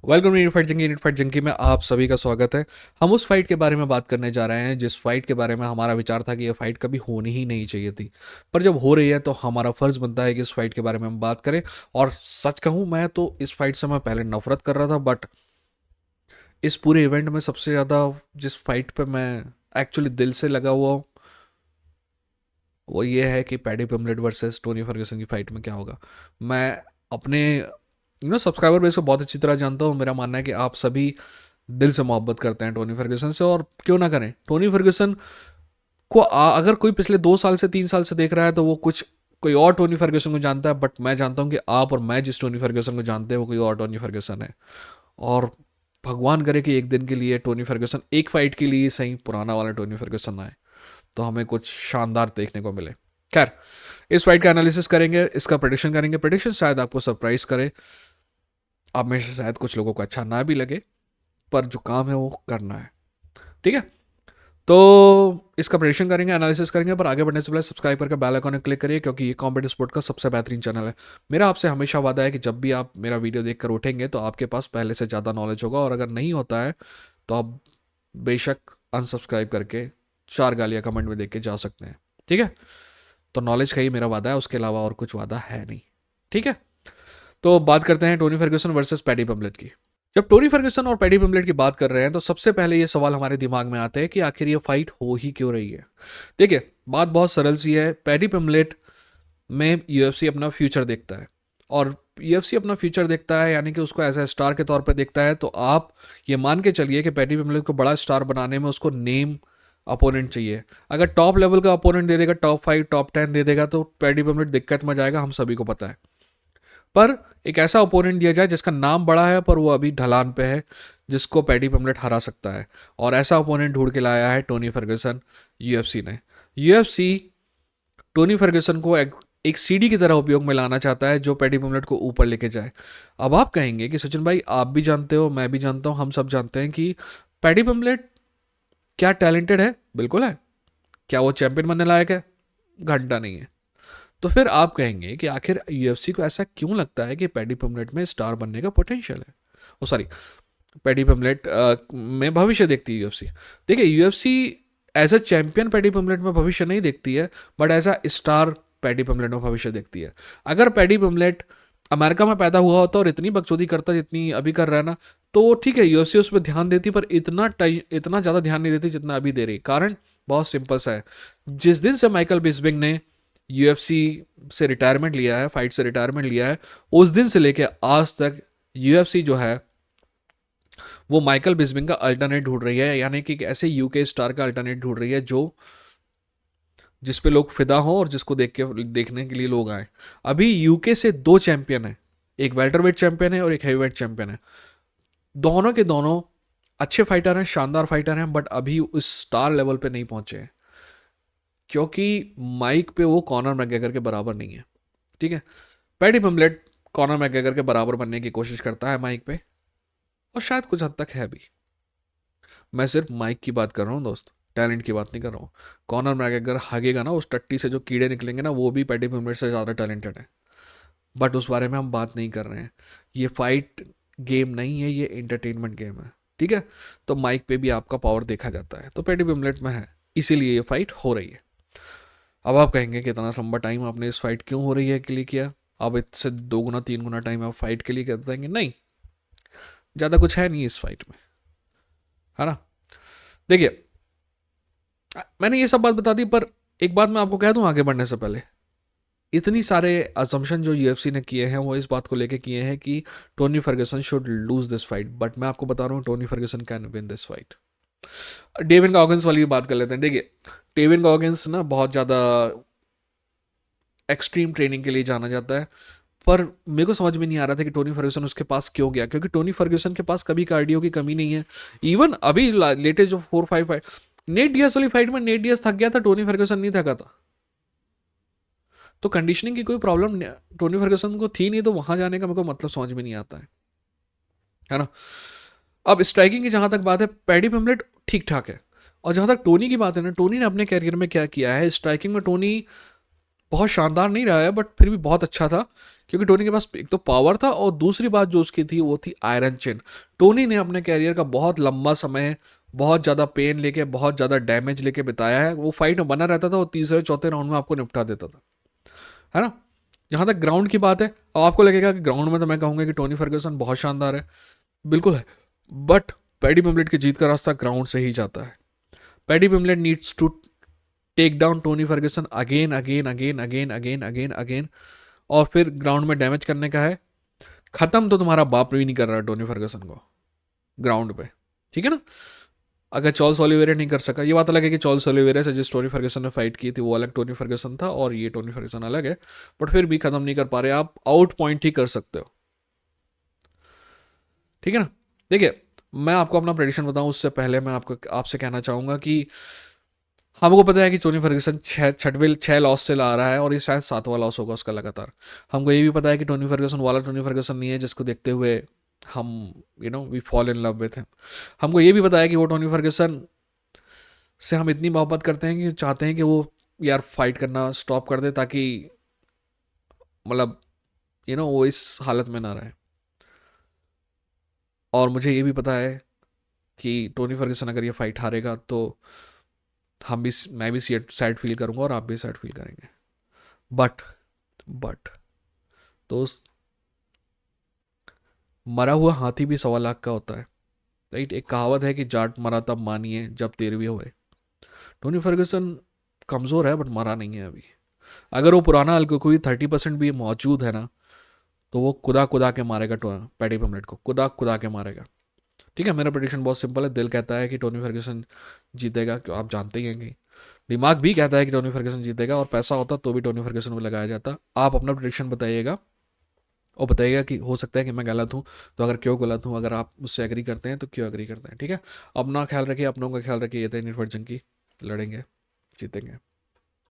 Welcome NEET fight junkie में आप सभी का स्वागत है। हम उस फाइट के बारे में बात करने जा रहे हैं जिस फाइट के बारे में हमारा विचार था कि यह फाइट कभी होनी ही नहीं चाहिए थी, पर जब हो रही है तो हमारा फर्ज बनता है कि इस फाइट के बारे में हम बात करें। और सच कहूं, मैं तो इस फाइट से मैं पहले नफरत कर रहा था, बट इस पूरे इवेंट में सबसे ज़्यादा जिस फाइट पे मैं एक्चुअली दिल से लगा हुआ हूं, वो ये है कि Paddy Pimblett versus Tony Ferguson की फाइट में क्या होगा। मैं अपने सब्सक्राइबर बेस को बहुत अच्छी तरह जानता हूँ। मेरा मानना है कि आप सभी दिल से मोहब्बत करते हैं टोनी फर्ग्यूसन से, और क्यों ना करें। टोनी फर्ग्यूसन को अगर कोई पिछले 2 साल से 3 साल से देख रहा है तो वो कुछ कोई और टोनी फर्ग्यूसन को जानता है, बट मैं जानता हूँ कि आप और मैं जिस टोनी फर्ग्यूसन को जानते हैं वो कोई और टोनी फर्ग्यूसन है। और भगवान करे कि एक दिन के लिए टोनी फर्ग्यूसन, एक फाइट के लिए सही, पुराना वाला टोनी फर्ग्यूसन आए तो हमें कुछ शानदार देखने को मिले। खैर, इस फाइट का एनालिसिस करेंगे, इसका प्रेडिक्शन करेंगे। प्रेडिक्शन शायद आपको सरप्राइज करे, आप में से शायद कुछ लोगों को अच्छा ना भी लगे, पर जो काम है वो करना है। ठीक है, तो इसका प्रेडिक्शन करेंगे, एनालिसिस करेंगे, पर आगे बढ़ने से पहले सब्सक्राइब करके बेल आइकन क्लिक करिए, क्योंकि ये कॉम्बैट स्पोर्ट का सबसे बेहतरीन चैनल है। मेरा आपसे हमेशा वादा है कि जब भी आप मेरा वीडियो देखकर उठेंगे तो आपके पास पहले से ज़्यादा नॉलेज होगा, और अगर नहीं होता है तो आप बेशक अनसब्सक्राइब करके 4 गालियाँ कमेंट में देख के जा सकते हैं। ठीक है, तो नॉलेज का ही मेरा वादा है, उसके अलावा और कुछ वादा है नहीं। ठीक है, तो बात करते हैं Tony Ferguson versus Paddy Pimblett की। जब टोनी फर्ग्यूसन और पैडी पम्पलेट की बात कर रहे हैं तो सबसे पहले ये सवाल हमारे दिमाग में आता है कि आखिर ये फाइट हो ही क्यों रही है। देखिए, बात बहुत सरल सी है। पैडी पम्पलेट में यूएफसी अपना फ्यूचर देखता है, और यूएफसी अपना फ्यूचर देखता है यानी कि उसको एज ए स्टार के तौर पर देखता है। तो आप ये मान के चलिए कि पैडी पम्पलेट को बड़ा स्टार बनाने में उसको नेम अपोनेंट चाहिए। अगर टॉप लेवल का अपोनेंट दे देगा, टॉप 5 टॉप 10 दे देगा, तो पैडी पम्पलेट दिक्कत में जाएगा, हम सभी को पता है। पर एक ऐसा ओपोनेंट दिया जाए जिसका नाम बड़ा है पर वो अभी ढलान पे है, जिसको पैडी पम्पलेट हरा सकता है। और ऐसा ओपोनेंट ढूंढ के लाया है टोनी फर्ग्यूसन, यूएफसी ने। यूएफसी टोनी फर्ग्यूसन को एक सीडी की तरह उपयोग में लाना चाहता है, जो पैडी पम्पलेट को ऊपर लेके जाए। अब आप कहेंगे कि सचिन भाई, आप भी जानते हो, मैं भी जानता हूँ, हम सब जानते हैं कि पैडी पम्पलेट क्या टैलेंटेड है। बिल्कुल है। क्या वो चैंपियन बनने लायक है? घंटा नहीं है। तो फिर आप कहेंगे कि आखिर यूएफसी को ऐसा क्यों लगता है कि पैडी पम्पलेट में स्टार बनने का पोटेंशियल है। ओ सॉरी, पैडी पम्पलेट में भविष्य देखती है यूएफसी। देखिए, UFC as a champion Paddy Pimblett में भविष्य नहीं देखती है, but as a star Paddy Pimblett में भविष्य देखती है। अगर पैडी पम्पलेट अमेरिका में पैदा हुआ होता और इतनी बकचोदी करता जितनी अभी कर रहा है ना, तो ठीक है, यूएफसी उस पर ध्यान देती, पर इतना ज़्यादा ध्यान नहीं देती जितना अभी दे रही। कारण बहुत सिंपल सा है। जिस दिन से माइकल बिस्बिंग ने यूएफसी से रिटायरमेंट लिया है, फाइट से रिटायरमेंट लिया है, उस दिन से लेके आज तक यूएफसी जो है वो माइकल बिस्बिंग का अल्टरनेट ढूंढ रही है, यानी कि ऐसे यूके स्टार का अल्टरनेट ढूंढ रही है जो जिस पे लोग फिदा हों और जिसको देखने के लिए लोग आए। अभी यूके से 2 चैंपियन है, एक वेल्टरवेट चैंपियन है और एक हैवीवेट चैंपियन है। दोनों के दोनों अच्छे फाइटर हैं, शानदार फाइटर हैं, बट अभी उस स्टार लेवल पे नहीं पहुंचे हैं, क्योंकि माइक पे वो कॉनर मैकग्रेगर के बराबर नहीं है। ठीक है, पैडी पम्पलेट कॉनर मैकग्रेगर के बराबर बनने की कोशिश करता है माइक पे, और शायद कुछ हद तक है भी। मैं सिर्फ माइक की बात कर रहा हूँ दोस्त, टैलेंट की बात नहीं कर रहा हूँ। कॉनर मैकग्रेगर हागेगा ना, उस टट्टी से जो कीड़े निकलेंगे ना, वो भी पैडी पम्पलेट से ज़्यादा टैलेंटेड है, बट उस बारे में हम बात नहीं कर रहे हैं। ये फाइट गेम नहीं है, ये एंटरटेनमेंट गेम है। ठीक है, तो माइक पे भी आपका पावर देखा जाता है, तो पैडी पम्पलेट में है, इसीलिए ये फाइट हो रही है। अब आप कहेंगे कि इतना लंबा टाइम आपने इस फाइट क्यों हो रही है के लिए किया? अब इससे 2 गुना 3 गुना टाइम आप फाइट के लिए कर देंगे? नहीं, ज़्यादा कुछ है नहीं इस फाइट में, है ना। देखिए, मैंने ये सब बात बता दी, पर एक बात मैं आपको कह दूं आगे बढ़ने से पहले। इतनी सारे असम्पशन जो यूएफसी ने किए हैं वो इस बात को लेके किए हैं कि Tony Ferguson should lose this fight, but मैं आपको बता रहा हूँ Tony Ferguson can win this fight. Devin Goggins वाली भी बात कर लेते हैं। देखिए, डेविन गॉगिंस ना बहुत ज़्यादा एक्सट्रीम ट्रेनिंग के लिए जाना जाता है, पर मेरे को समझ में नहीं आ रहा था कि टोनी फर्ग्यूसन उसके पास क्यों गया, क्योंकि टोनी फर्ग्यूसन के पास कभी कार्डियो की कमी नहीं है। इवन अभी लेटेस्ट जो 4-5 फाइट, नेट डियास वाली फाइट में नेट डियास थक गया था, टोनी फर्ग्यूसन नहीं थका था। तो कंडीशनिंग की कोई प्रॉब्लम टोनी फर्ग्यूसन को थी नहीं, तो वहां जाने का मेरे को मतलब समझ में नहीं आता है ना। अब स्ट्राइकिंग की जहां तक बात है, पैडी पम्पलेट ठीक ठाक है, और जहां तक टोनी की बात है ना, टोनी ने अपने कैरियर में क्या किया है स्ट्राइकिंग में, टोनी बहुत शानदार नहीं रहा है, बट फिर भी बहुत अच्छा था। क्योंकि टोनी के पास एक तो पावर था और दूसरी बात जो उसकी थी वो थी आयरन चेन। टोनी ने अपने कैरियर का बहुत लंबा समय बहुत ज़्यादा पेन लेके बहुत ज़्यादा डैमेज लेके बिताया है। वो फाइट में बना रहता था और तीसरे चौथे राउंड में आपको निपटा देता था, है ना। जहाँ तक ग्राउंड की बात है, अब आपको लगेगा कि ग्राउंड में तो मैं कहूँगा कि टोनी फर्ग्यूसन बहुत शानदार है, बिल्कुल है। बट पैडी पिम्बलेट की जीत का रास्ता ग्राउंड से ही जाता है। Paddy Pimblett needs to take down Tony Ferguson again again again again again again again, और फिर ग्राउंड में डैमेज करने का है। खत्म तो तुम्हारा बाप भी नहीं कर रहा टोनी फर्गसन को ग्राउंड पे, ठीक है ना। अगर चॉर्ल्स ओलिवेरा नहीं कर सका, ये बात अलग है कि चॉर्ल्स ओलिवेरा से जिस टोनी फर्गसन ने फाइट की थी वो अलग टोनी फर्गसन था और ये टोनी फर्गसन अलग है, बट फिर भी खत्म नहीं कर पा रहे। आप आउट पॉइंट ही कर सकते हो, ठीक है ना। देखिए, मैं आपको अपना प्रेडिक्शन बताऊं उससे पहले मैं आपको आपसे कहना चाहूंगा कि हमको पता है कि टोनी फर्गसन छह लॉस से ला रहा है और ये शायद सातवां लॉस होगा उसका लगातार। हमको ये भी पता है कि टोनी फर्गसन वाला टोनी फर्गसन नहीं है जिसको देखते हुए हम we fall in love with him. हमको ये भी पता है कि वो टोनी फर्गसन से हम इतनी मोहब्बत करते हैं कि चाहते हैं कि वो यार फाइट करना स्टॉप कर दे, ताकि मतलब वो इस हालत में ना रहे। और मुझे ये भी पता है कि टोनी फर्गसन अगर ये फाइट हारेगा तो मैं भी सैड फील करूंगा और आप भी सैड फील करेंगे। बट बट दोस्त, मरा हुआ हाथी भी 1.25 लाख का होता है, राइट। एक कहावत है कि जाट मरा तब मानिए जब 13वीं हुए। टोनी फर्गुसन कमज़ोर है बट मरा नहीं है अभी। अगर वो पुराना हल्क कोई 30% भी मौजूद है ना, तो वो खुदा खुदा के मारेगा पैडी पिम्बलेट को, खुदा खुदा के मारेगा। ठीक है, मेरा प्रेडिक्शन बहुत सिंपल है। दिल कहता है कि टोनी फर्गुसन जीतेगा, क्यों आप जानते ही हैं कि दिमाग भी कहता है कि टोनी फर्गुसन जीतेगा, और पैसा होता तो भी टोनी फर्गुसन को लगाया जाता। आप अपना प्रेडिक्शन बताइएगा और बताइएगा कि हो सकता है कि मैं गलत हूँ, तो अगर क्यों गलत हूँ, अगर आप मुझसे एग्री करते हैं तो क्यों एग्री करते हैं। ठीक है, अपना ख्याल रखिए, अपनों का ख्याल रखिए। ये थे नीट फॉर जंकी, लड़ेंगे जीतेंगे।